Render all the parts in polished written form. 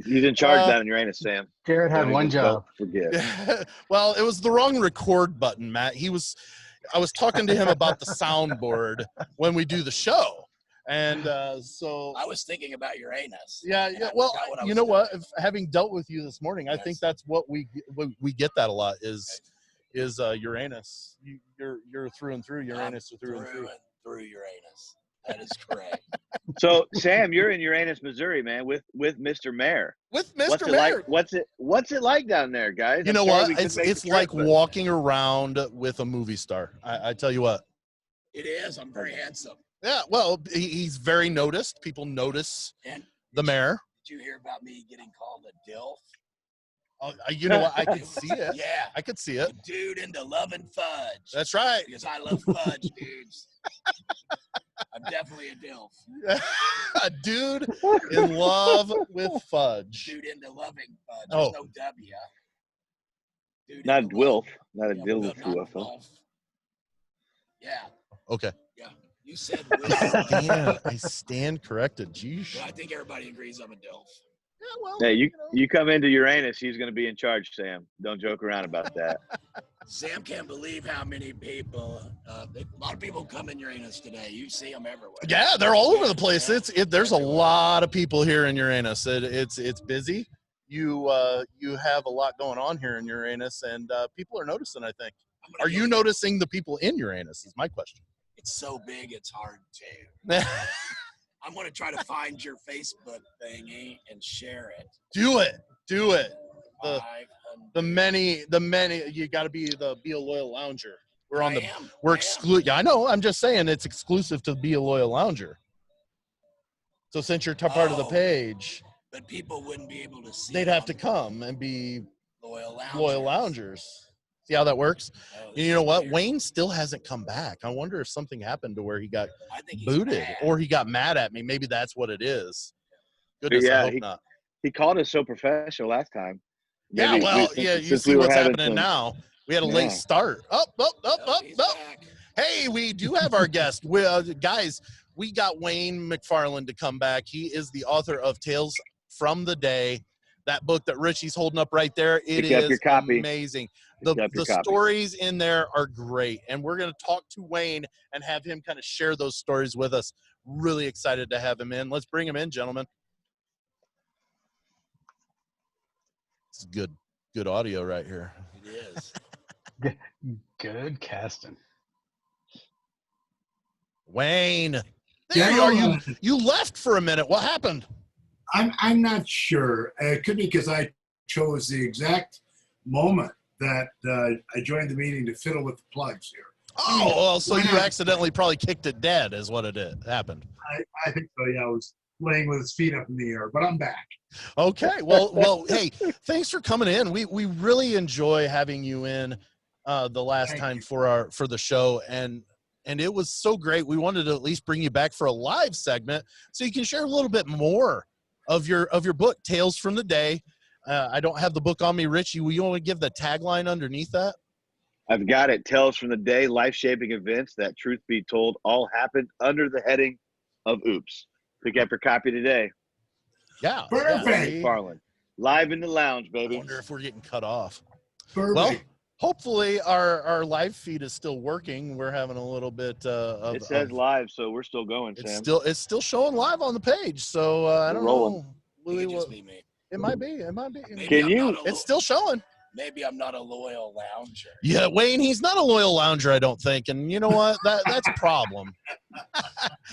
He's in charge down in Uranus, Sam. Jared had one job. Don't forget. Well, it was the wrong record button, Matt. I was talking to him about the soundboard when we do the show. And so I was thinking about Uranus. Yeah. Well, you know what? Having dealt with you this morning, I think that's what we get that a lot is Uranus. You're through and through Uranus, through and through. Through Uranus. That is correct. So, Sam, you're in Uranus, Missouri, man, with Mr. Mayor. With Mr. Mayor. What's it like down there, guys? You know what? It's like walking around with a movie star. I tell you what. It is. I'm very handsome. Yeah, well, he's very noticed. People notice the mayor. Did you hear about me getting called a DILF? You know what? I could see it. Yeah. I could see it. A dude into loving fudge. That's right. Because I love fudge, dudes. I'm definitely a DILF. A dude in love with fudge. Dude into loving fudge. Oh. There's no W. Dude not Wilf. Not a DILF. Wilf. Yeah. Okay. Yeah. You said I stand corrected. Geez. Well, I think everybody agrees I'm a DILF. Yeah, well, hey, you come into Uranus, he's going to be in charge, Sam. Don't joke around about that. Sam can't believe how many people, a lot of people come in Uranus today. You see them everywhere. Yeah, they're all over the place. There's a lot of people here in Uranus. It's busy. You have a lot going on here in Uranus, and people are noticing, I think. Are you noticing the people in Uranus is my question. It's so big, it's hard to. I'm going to try to find your Facebook thingy and share it. Do it. The many, you got to be a loyal lounger. We're exclusive. Yeah, I know. I'm just saying it's exclusive to Be a Loyal Lounger. So since you're part of the page. But people wouldn't be able to see. They'd have to come and be loyal loungers. See how that works? You know what? Wayne still hasn't come back. I wonder if something happened to where he got booted or he got mad at me. Maybe that's what it is. Goodness, I hope not. He called us so professional last time. Maybe you see what's happening now. We had a late start. Up. Hey, we do have our guest. Guys, we got Wayne McFarland to come back. He is the author of Tales from the Day. That book that Richie's holding up right there, it is amazing. The stories in there are great, and we're going to talk to Wayne and have him kind of share those stories with us. Really excited to have him in. Let's bring him in, gentlemen. It's good audio right here. It is. Good casting. Wayne, there you are. You left for a minute. What happened? I'm not sure. It could be because I chose the exact moment that I joined the meeting to fiddle with the plugs here. Oh, well, so you accidentally probably kicked it dead is what happened. I think so, yeah. I was laying with his feet up in the air, but I'm back. Okay. Well, hey, thanks for coming in. We really enjoy having you in the last time for the show, and it was so great. We wanted to at least bring you back for a live segment so you can share a little bit more of your book, Tales from the Day. I don't have the book on me. Richie, will you want to give the tagline underneath that? I've got it. Tales from the Day, life-shaping events that, truth be told, all happened under the heading of Oops. Pick up your copy today. Yeah. Perfect. I wonder if we're getting cut off. Perfect. Well, hopefully our live feed is still working. We're having a little bit of. It says live, so we're still going, Sam. It's still showing live on the page. So I don't know. It could just be me. It might be. Can you? It's still showing. Maybe I'm not a loyal lounger. Yeah, Wayne, he's not a loyal lounger, I don't think. And you know what? That's a problem.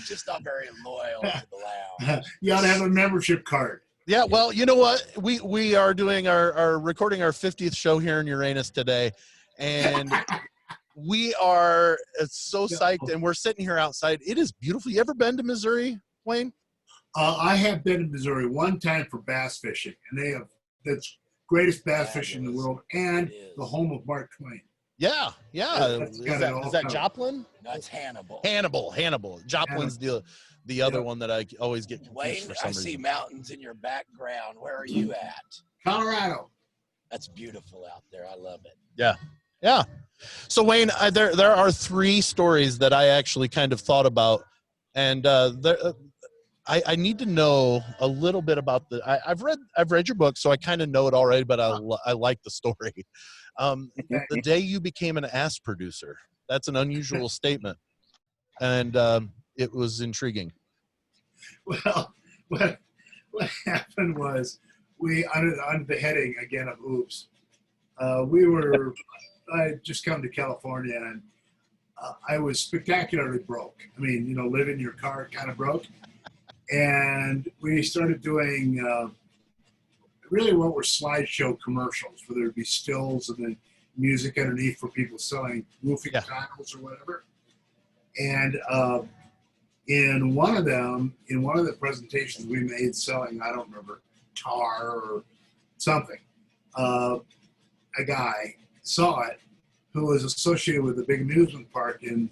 Just not very loyal to the lounge. You ought to have a membership card. Yeah, well, you know what? We are doing our recording our 50th show here in Uranus today. And we are so psyched, and we're sitting here outside. It is beautiful. You ever been to Missouri, Wayne? I have been to Missouri one time for bass fishing, and that's greatest bass fishing in the world, and the home of Mark Twain. Yeah. Is that Joplin? No, it's Hannibal. Hannibal. Joplin's the other one that I always get confused Wayne, for some reason. I see mountains in your background. Where are you at? Colorado. That's beautiful out there. I love it. Yeah. So Wayne, there are 3 stories that I actually kind of thought about, and I need to know a little bit about I've read your book, so I kind of know it already, but I like the story. The day you became an ass producer, that's an unusual statement, and it was intriguing. Well, what happened was we under the heading again of Oops, I had just come to California and I was spectacularly broke. I mean, you know, live in your car kind of broke. And we started doing really what were slideshow commercials, where there'd be stills and then music underneath for people selling roofing tiles or whatever. And in one of the presentations we made selling, I don't remember, tar or something, a guy saw it who was associated with a big amusement park in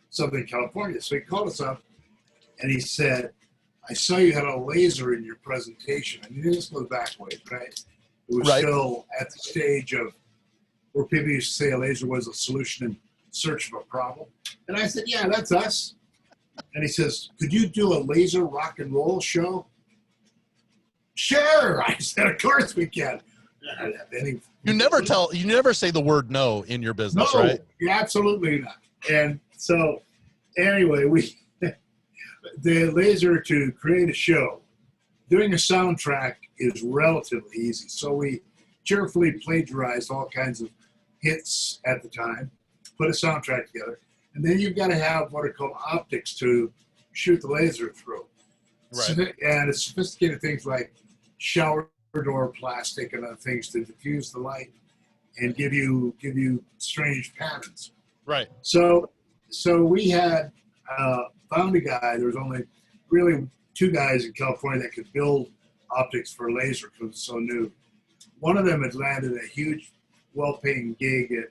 Southern California. So he called us up and he said, I saw you had a laser in your presentation. I mean, this goes back way, right? It was still at the stage of where people used to say a laser was a solution in search of a problem. And I said, yeah, that's us. And he says, could you do a laser rock and roll show? Sure. I said, of course we can. I don't have any. You never say the word no in your business, right? No, absolutely not. And so anyway, the laser to create a show, doing a soundtrack is relatively easy. So we cheerfully plagiarized all kinds of hits at the time, put a soundtrack together, and then you've got to have what are called optics to shoot the laser through. Right. And it's sophisticated things like shower door plastic and other things to diffuse the light and give you strange patterns. Right. So we had found a guy. There was only really two guys in California that could build optics for laser because it was so new. One of them had landed a huge, well-paying gig at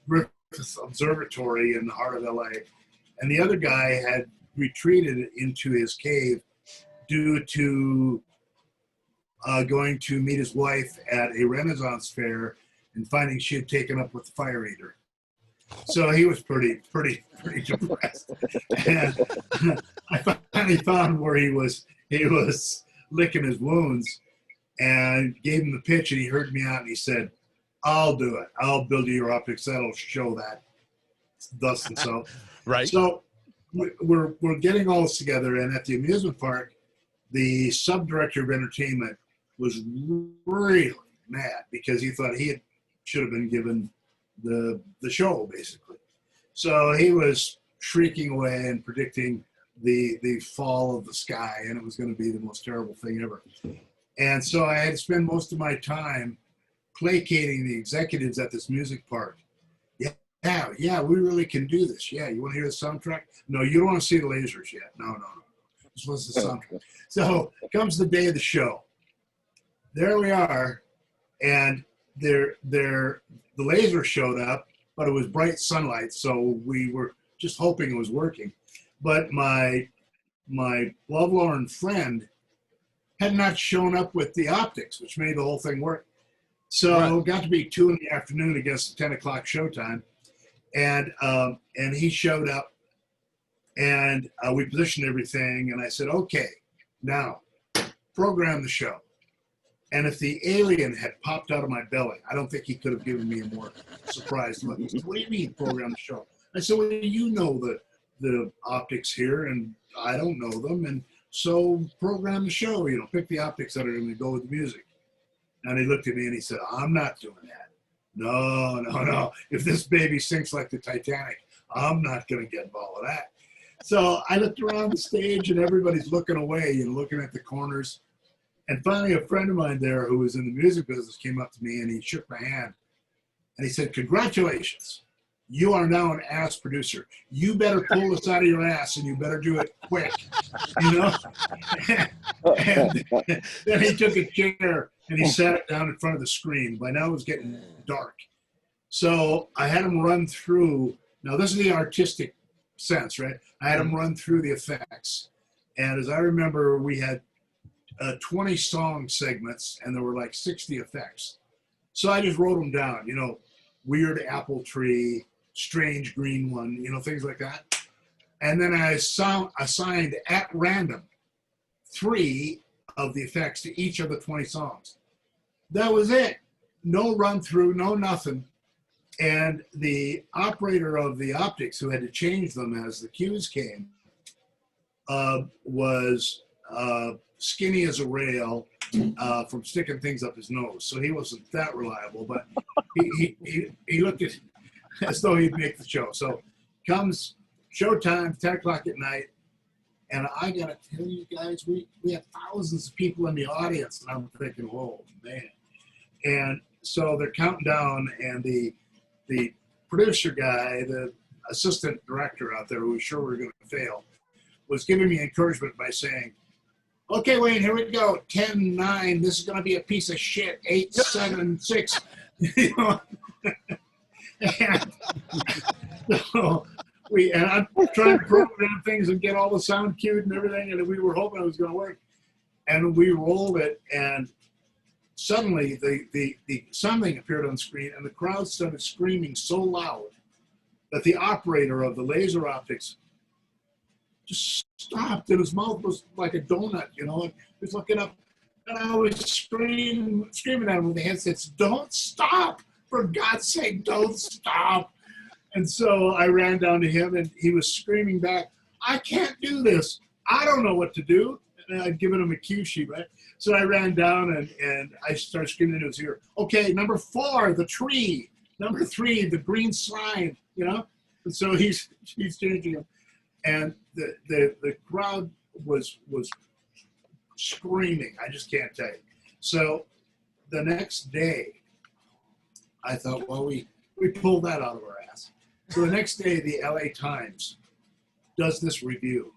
Griffith Observatory in the heart of LA, and the other guy had retreated into his cave due to going to meet his wife at a Renaissance fair and finding she had taken up with the fire eater. So he was pretty depressed. And I finally found where he was licking his wounds and gave him the pitch, and he heard me out and he said, I'll do it. I'll build you your optics. That'll show that thus and so. Right. So we're getting all this together, and at the amusement park, the sub-director of entertainment was really mad because he thought he should have been given the show, basically. So he was shrieking away and predicting the fall of the sky, and it was going to be the most terrible thing ever. And so I had to spend most of my time placating the executives at this music park. Yeah, we really can do this. Yeah, you want to hear the soundtrack? No, you don't want to see the lasers yet. No. This was the soundtrack. So comes the day of the show. There we are, and the laser showed up, but it was bright sunlight, so we were just hoping it was working. But my lovelorn friend had not shown up with the optics, which made the whole thing work. So it got to be 2 p.m. against the 10 o'clock showtime, and he showed up, and we positioned everything, and I said, okay, now program the show. And if the alien had popped out of my belly, I don't think he could have given me a more surprised look. He said, what do you mean program the show? I said, well, you know the optics here, and I don't know them, and so program the show, pick the optics that are going to go with the music. And he looked at me and he said, I'm not doing that. No. If this baby sinks like the Titanic, I'm not going to get involved with that. So I looked around the stage and everybody's looking away, looking at the corners. And finally, a friend of mine there who was in the music business came up to me and he shook my hand and he said, congratulations. You are now an ass producer. You better pull this out of your ass and you better do it quick, And then he took a chair and he sat it down in front of the screen. By now it was getting dark. So I had him run through. Now this is the artistic sense, right? I had him run through the effects. And as I remember, we had 20 song segments and there were like 60 effects. So I just wrote them down, weird apple tree, strange green one, things like that. And then I assigned at random 3 of the effects to each of the 20 songs. That was it. No run through, no nothing. And the operator of the optics, who had to change them as the cues came, was skinny as a rail from sticking things up his nose. So he wasn't that reliable, but he looked at as though he'd make the show. So comes showtime, 10 o'clock at night, and I got to tell you guys, we have thousands of people in the audience, and I'm thinking, whoa, man. And so they're counting down, and the producer guy, the assistant director out there who was sure we were going to fail, was giving me encouragement by saying, okay, Wayne, here we go. 10, 9, this is going to be a piece of shit. 8, 7, 6. You know? And so and I'm trying to program things and get all the sound cued and everything, and we were hoping it was going to work. And we rolled it, and suddenly the something appeared on screen, and the crowd started screaming so loud that the operator of the laser optics just stopped, and his mouth was like a donut, you know, and he was looking up, and I was screaming at him with the headsets, don't stop, for God's sake, don't stop. And so I ran down to him, and he was screaming back, I can't do this, I don't know what to do. And I'd given him a cue sheet, right? So I ran down, and I started screaming into his ear, okay, number 4, the tree, number 3, the green slime, you know? And so he's changing him. And the crowd was screaming. I just can't tell you. So the next day, I thought, well, we pulled that out of our ass. So the next day, the LA Times does this review.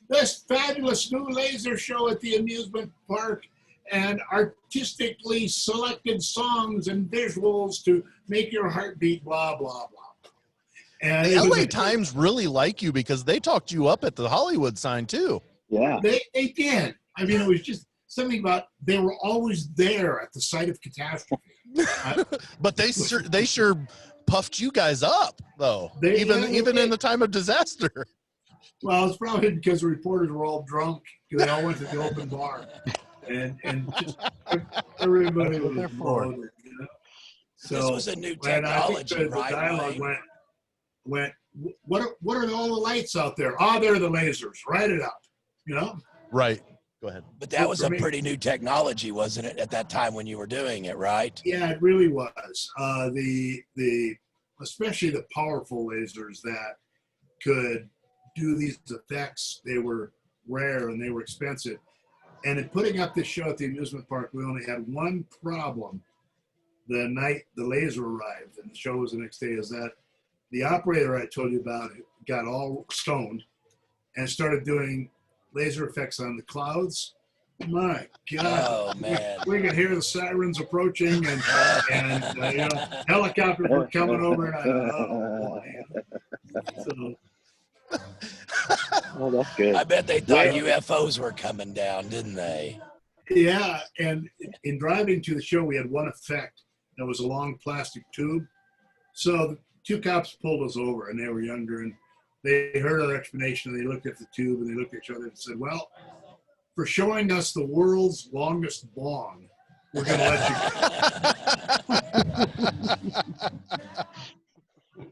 This fabulous new laser show at the amusement park, and artistically selected songs and visuals to make your heart beat, blah, blah, blah. And the LA Times really like you because they talked you up at the Hollywood sign too. Yeah, they did. I mean, it was just something about they were always there at the site of catastrophe. But they sure puffed you guys up though, even in the time of disaster. Well, it's probably because the reporters were all drunk because they all went to the open bar, and just everybody was loaded, you know? So this was a new technology, the dialogue went, what are all the lights out there? Oh, they're the lasers. Write it out, you know? Right. Go ahead. But that was a pretty new technology, wasn't it, at that time when you were doing it, right? Yeah, it really was. Especially the powerful lasers that could do these effects, they were rare and they were expensive. And in putting up this show at the amusement park, we only had one problem the night the laser arrived, and the show was the next day, is that the operator I told you about got all stoned and started doing laser effects on the clouds. My God! Oh man! We could hear the sirens approaching, and you know, helicopters were coming over, and I thought, oh boy. So, oh, that's good. I bet they thought UFOs were coming down, didn't they? Yeah, and in driving to the show, we had one effect. There was a long plastic tube. So the 2 cops pulled us over, and they were younger, and they heard our explanation, and they looked at the tube, and they looked at each other and said, well, for showing us the world's longest bong, we're going to let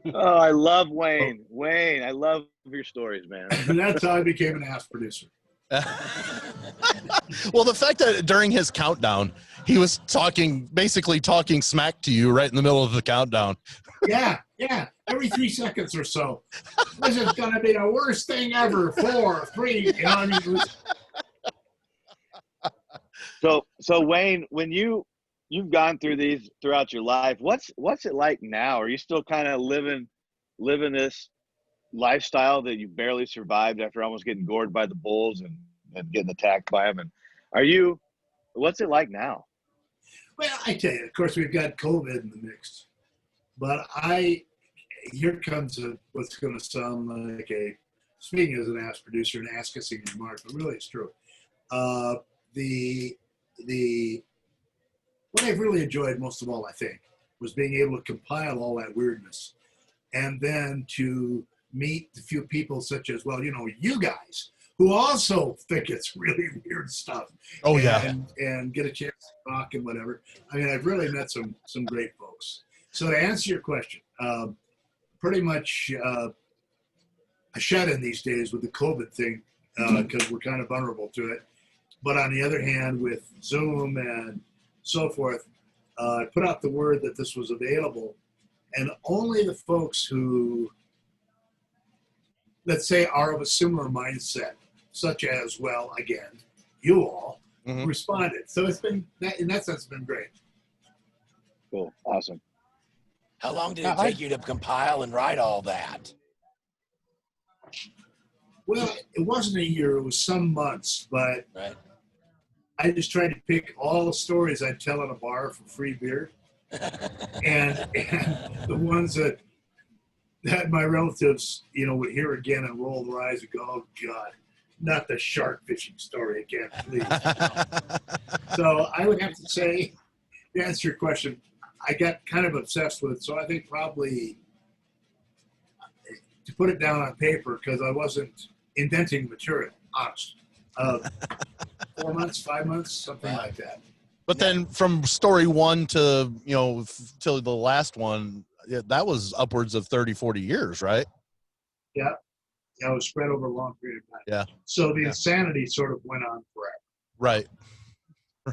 you. Oh, I love Wayne. Wayne, I love your stories, man. And that's how I became an ass producer. Well, the fact that during his countdown, he was basically talking smack to you right in the middle of the countdown. Yeah. Every 3 seconds or so. This is going to be the worst thing ever. 4, 3, you know what I mean? So Wayne, when you've gone through these throughout your life, what's it like now? Are you still kind of living this lifestyle that you barely survived after almost getting gored by the bulls and getting attacked by them? And what's it like now? Well, I tell you, of course, we've got COVID in the mix, but here comes what's going to sound like speaking as an ass producer, an ass-kissing remark, but really it's true. What I've really enjoyed most of all, I think, was being able to compile all that weirdness, and then to meet the few people such as, well, you know, you guys who also think it's really weird stuff. Oh, yeah. And get a chance to talk and whatever. I mean, I've really met some great folks. So to answer your question, pretty much a shut-in these days with the COVID thing because we're kind of vulnerable to it. But on the other hand, with Zoom and so forth, I put out the word that this was available, and only the folks who, let's say, are of a similar mindset, such as, well, again, you all, responded. So it's been, in that sense, it's been great. Cool. Awesome. How long did it take you to compile and write all that? Well, it wasn't a year. It was some months, but Right. I just tried to pick all the stories I'd tell at a bar for free beer, and the ones that my relatives, would hear again and roll their eyes and go, "Oh God, not the shark fishing story again, please." So I would have to say, to answer your question, I got kind of obsessed with it. So I think probably to put it down on paper, because I wasn't inventing material, honest. 4 months, 5 months, something like that. But then from story one to, till the last one, that was upwards of 30, 40 years, right? Yeah. It was spread over a long period of time. Yeah. So the insanity sort of went on forever. Right.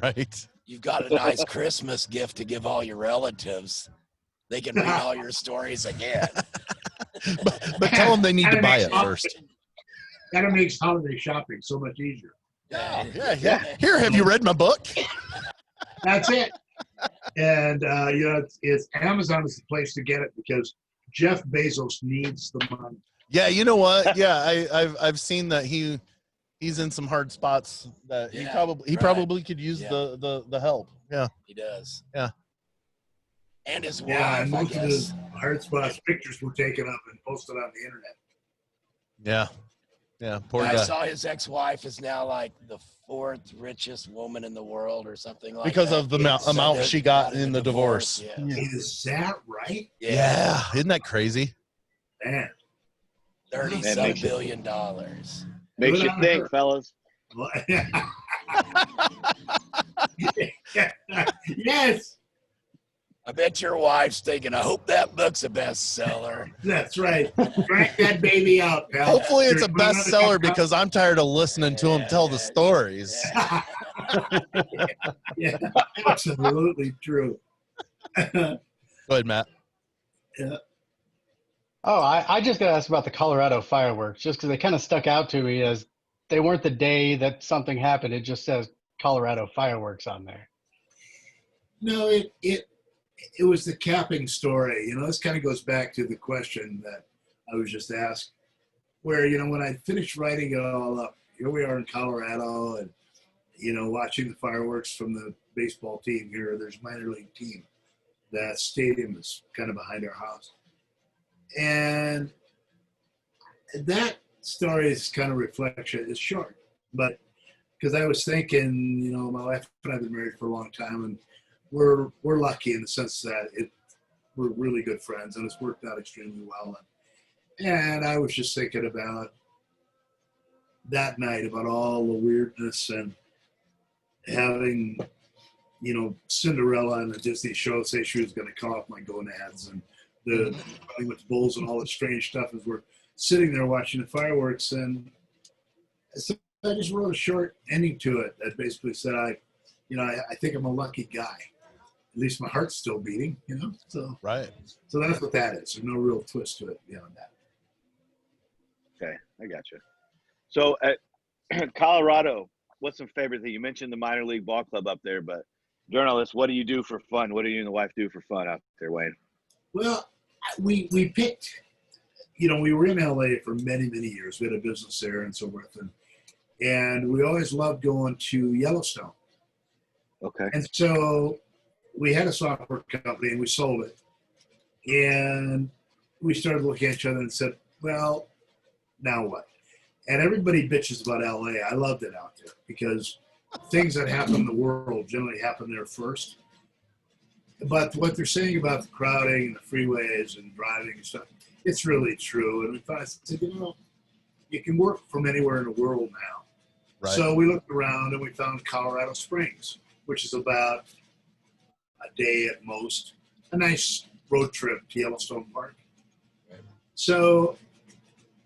Right. You've got a nice Christmas gift to give all your relatives. They can read all your stories again. But tell them they need to buy it first. That makes holiday shopping so much easier. Yeah. Here, have you read my book? That's it. And it's Amazon is the place to get it because Jeff Bezos needs the money. Yeah, you know what? Yeah, I've seen that he's in some hard spots that he probably could use the help. Yeah, he does. Yeah, and his wife. Yeah, and most of his hard spots pictures were taken up and posted on the internet. Yeah, poor guy. I saw his ex-wife is now like the 4th richest woman in the world or something like because that. of the amount she got in the divorce. Yeah. Is that right? Yeah, isn't that crazy? Man. $37 billion. Makes you think, fellas. Yes. I bet your wife's thinking, I hope that book's a bestseller. That's right. Crank that baby out, pal. Hopefully it's a bestseller because I'm tired of listening to him tell the stories. Yeah, absolutely true. Go ahead, Matt. Yeah. Oh, I just got to ask about the Colorado fireworks, just because they kind of stuck out to me as they weren't the day that something happened. It just says Colorado fireworks on there. No, it was the capping story. This kind of goes back to the question that I was just asked, where, when I finished writing it all up, here we are in Colorado and, watching the fireworks from the baseball team here. There's a minor league team. That stadium is kind of behind our house. And that story is kind of reflection. It's short, but because I was thinking, my wife and I have been married for a long time, and we're lucky in the sense that we're really good friends, and it's worked out extremely well. And I was just thinking about that night, about all the weirdness and having, Cinderella in the Disney show say she was going to cut off my gonads, and the running with the bulls and all the strange stuff as we're sitting there watching the fireworks. And so I just wrote a short ending to it that basically said, I think I'm a lucky guy. At least my heart's still beating, So Right. So that's what that is. There's no real twist to it beyond that. Okay, I got you. So at Colorado, what's some favorite thing? You mentioned the minor league ball club up there, but journalists, what do you do for fun? What do you and the wife do for fun out there, Wayne? Well, we picked, we were in LA for many, many years. We had a business there and so forth. And we always loved going to Yellowstone. Okay. And so we had a software company and we sold it. And we started looking at each other and said, well, now what? And everybody bitches about LA. I loved it out there because things that happen in the world generally happen there first. But what they're saying about the crowding and the freeways and driving and stuff, it's really true. And we thought, I said, you can work from anywhere in the world now. Right. So we looked around and we found Colorado Springs, which is about a day at most, a nice road trip to Yellowstone Park. Right. So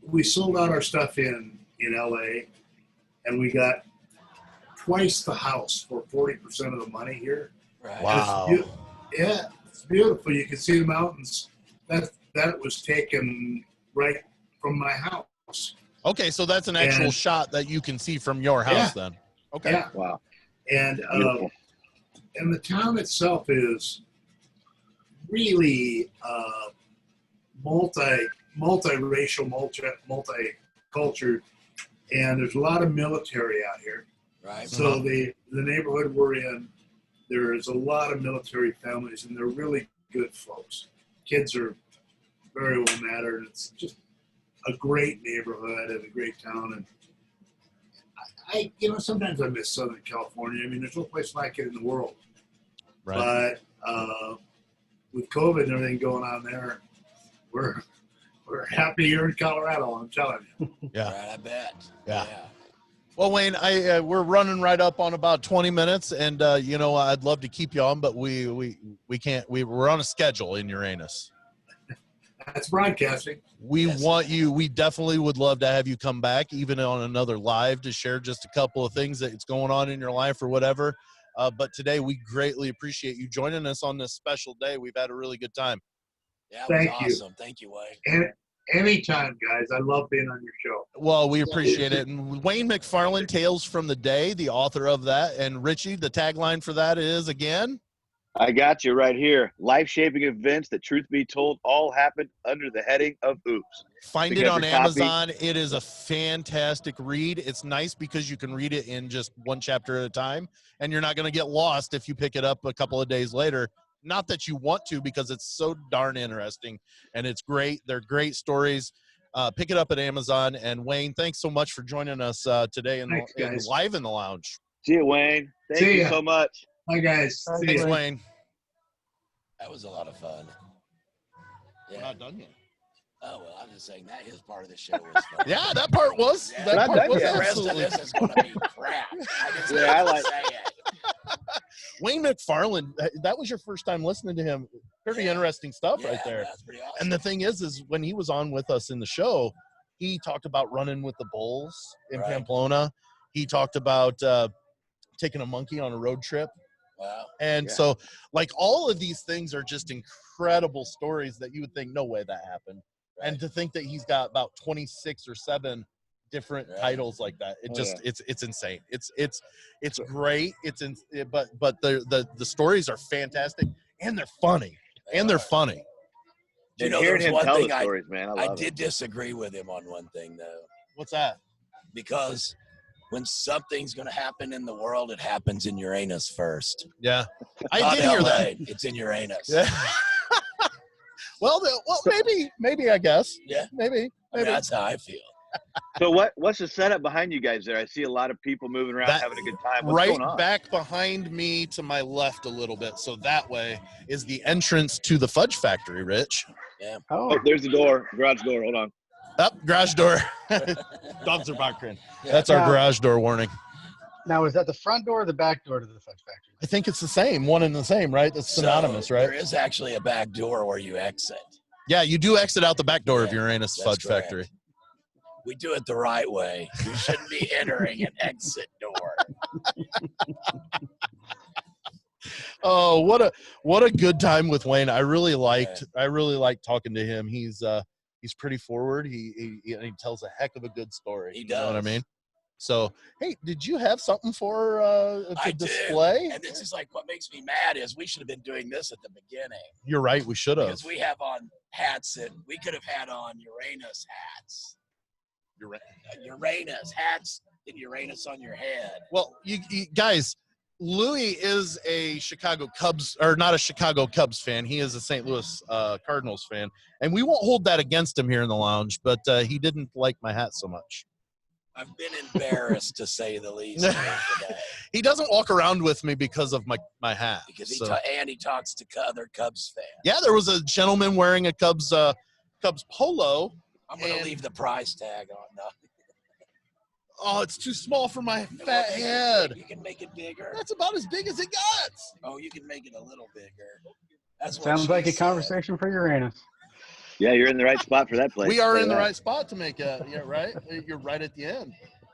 we sold out our stuff in LA, and we got twice the house for 40% of the money here. Right. Wow. It's beautiful. You can see the mountains. That was taken right from my house. Okay, so that's an actual shot that you can see from your house then. Okay. Yeah. Wow. And Beautiful. and the town itself is really multiracial, multicultural, and there's a lot of military out here. Right. So the neighborhood we're in, there's a lot of military families, and they're really good folks. Kids are very well mannered. It's just a great neighborhood and a great town. And I sometimes I miss Southern California. I mean, there's no place like it in the world. Right. But with COVID and everything going on there, we're happy here in Colorado. I'm telling you. Yeah. Right, I bet. Yeah. Well, Wayne, we're running right up on about 20 minutes, and I'd love to keep you on, but we can't. We're on a schedule in Uranus. That's broadcasting. We want you. We definitely would love to have you come back, even on another live, to share just a couple of things that's going on in your life or whatever. But today, we greatly appreciate you joining us on this special day. We've had a really good time. Yeah, it was awesome. Thank you, Wayne. And anytime, guys. I love being on your show. Well, we appreciate it. And Wayne McFarland, Tales from the Day, the author of that. And Richie, the tagline for that is, again? I got you right here. Life-shaping events that, truth be told, all happened under the heading of Oops. Find it on Amazon. It is a fantastic read. It's nice because you can read it in just one chapter at a time, and you're not going to get lost if you pick it up a couple of days later. Not that you want to, because it's so darn interesting, and it's great. They're great stories. Pick it up at Amazon. And Wayne, thanks so much for joining us today in live in the lounge. See you, Wayne. Thank you so much. Bye, guys. Thanks, Wayne. That was a lot of fun. Yeah. We're not done yet. Oh, well, I'm just saying that his part of the show was fun. Yeah, that part was. Yeah. That part was The rest absolutely. of this is going to be crap. I like say it. Wayne McFarland, that was your first time listening to him. Pretty interesting stuff right there. That's pretty awesome. And the thing is when he was on with us in the show, he talked about running with the bulls in Pamplona. He talked about taking a monkey on a road trip. Wow. And so, like, all of these things are just incredible stories that you would think, no way that happened. Right. And to think that he's got about 26 or 7 different titles like that, it's insane. It's great. But the stories are fantastic, and they're funny. They're funny. You know, hearing him one tell thing the stories, man, I did disagree with him on one thing, though. What's that? Because when something's going to happen in the world, it happens in Uranus first. Yeah, I did hear that. It's in Uranus. Yeah. well, maybe I guess. Yeah, maybe. I mean, that's how I feel. So what's the setup behind you guys there? I see a lot of people moving around having a good time. What's going on? Back behind me to my left a little bit, so that way is the entrance to the fudge factory, Rich. Yeah. Oh, there's the door, garage door. Hold on. Up, garage door. Dogs are barking. Yeah. That's our garage door warning. Now, is that the front door or the back door to the fudge factory? I think it's the same, one and the same, right? That's synonymous, right? There is actually a back door where you exit. Yeah, you do exit out the back door of Uranus Fudge Factory. We do it the right way. You shouldn't be entering an exit door. Oh, what a good time with Wayne. I really liked talking to him. He's pretty forward. He tells a heck of a good story. He does. You know what I mean? So, hey, did you have something for to display? And this is like what makes me mad is we should have been doing this at the beginning. You're right. We should have. Because we have on hats that we could have had on Uranus hats. Uranus hats and Uranus on your head. Well, you guys, Louis is a Chicago Cubs, or not a Chicago Cubs fan. He is a St. Louis Cardinals fan, and we won't hold that against him here in the lounge. But he didn't like my hat so much. I've been embarrassed to say the least today. He doesn't walk around with me because of my hat. Because he talks to other Cubs fans. Yeah, there was a gentleman wearing a Cubs polo. I'm going to leave the price tag on. No. Oh, it's too small for my fat head. You can make it bigger. That's about as big as it gets. Oh, you can make it a little bigger. That's what Sounds like a said. conversation for Uranus. Yeah, you're in the right spot for that place. We are in the right spot to make a, yeah, right? You're right at the end.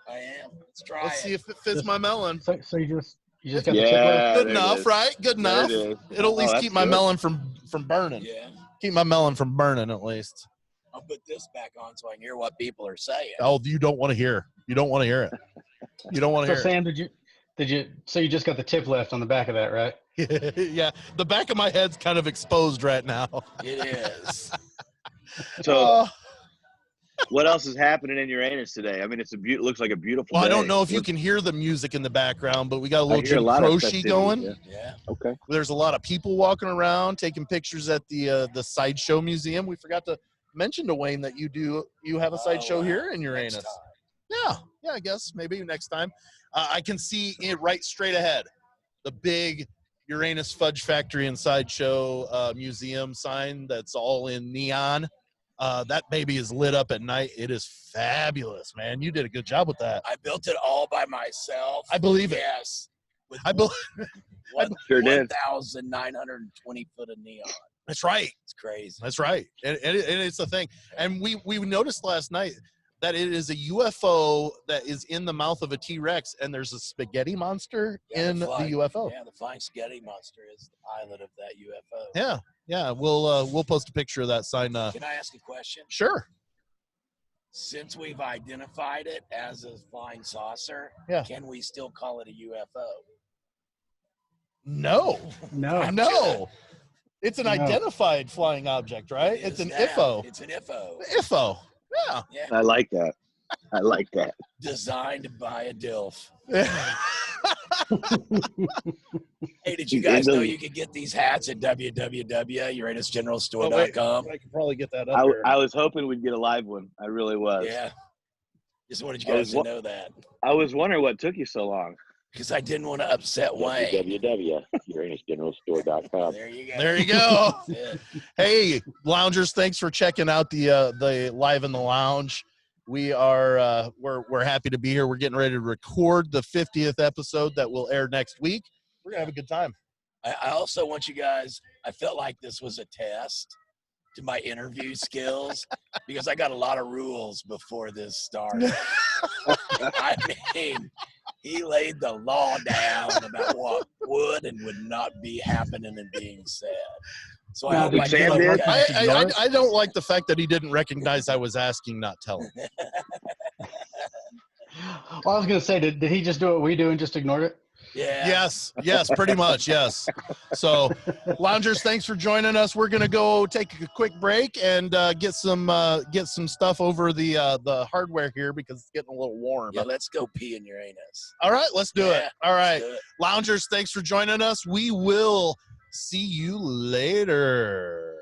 I am. Let's try Let's see if it fits my melon. So you just got the tip Yeah, Good enough, right? Good enough. There it is. It'll at least that's keep my good. melon from burning. Yeah. Keep my melon from burning at least. I'll put this back on so I can hear what people are saying. Oh, you don't want to hear. You don't want to hear it. You don't want to hear Sam, so you just got the tip left on the back of that, right? it. Yeah, the back of my head's kind of exposed right now. It is. So, what else is happening in Uranus today? I mean, looks like a beautiful Well, day. I don't know if you can hear the music in the background, but we got a little Jim lot of Croce festivities, going. Yeah. Okay. There's a lot of people walking around, taking pictures at the Sideshow Museum. We forgot to mention to Wayne that you have a sideshow here in Uranus. Yeah, I guess maybe next time. I can see it right straight ahead, the big Uranus Fudge Factory and Sideshow Museum sign that's all in neon. That baby is lit up at night. It is fabulous, man. You did a good job with that. I built it all by myself. I believe it. Yes. I believe. Sure did. 1,920 foot of neon. That's right. It's crazy. That's right. And it's the thing. And we noticed last night that it is a UFO that is in the mouth of a T-Rex, and there's a spaghetti monster in the UFO. Yeah, the flying spaghetti monster is the pilot of that UFO. Yeah. We'll post a picture of that sign. Can I ask a question? Sure. Since we've identified it as a flying saucer, can we still call it a UFO? No. It's an No. identified flying object, right? It's an IFO. It's an IFO. IFO. Yeah. I like that. Designed by a DILF. Yeah. Hey, did you guys know you could get these hats at www.uranusgeneralstore.com? I could probably get that up here. I was hoping we'd get a live one. I really was. Yeah. Just wanted you guys to know that. I was wondering what took you so long. Because I didn't want to upset Wayne. www.uranusgeneralstore.com. There you go. There you go. Yeah. Hey, loungers, thanks for checking out the Live in the Lounge. We are we're happy to be here. We're getting ready to record the 50th episode that will air next week. We're gonna have a good time. I also want you guys, I felt like this was a test to my interview skills because I got a lot of rules before this started. I mean, he laid the law down about what would and would not be happening and being said. So I hope I did. I don't like the fact that he didn't recognize I was asking, not telling. Well, I was going to say, did he just do what we do and just ignore it? Yeah. Yes, pretty much, yes. So, loungers, thanks for joining us. We're gonna go take a quick break and get some stuff over the hardware here because it's getting a little warm. Yeah, let's go pee in Uranus. All right, let's do it. All right, do it. Loungers, thanks for joining us. We will see you later.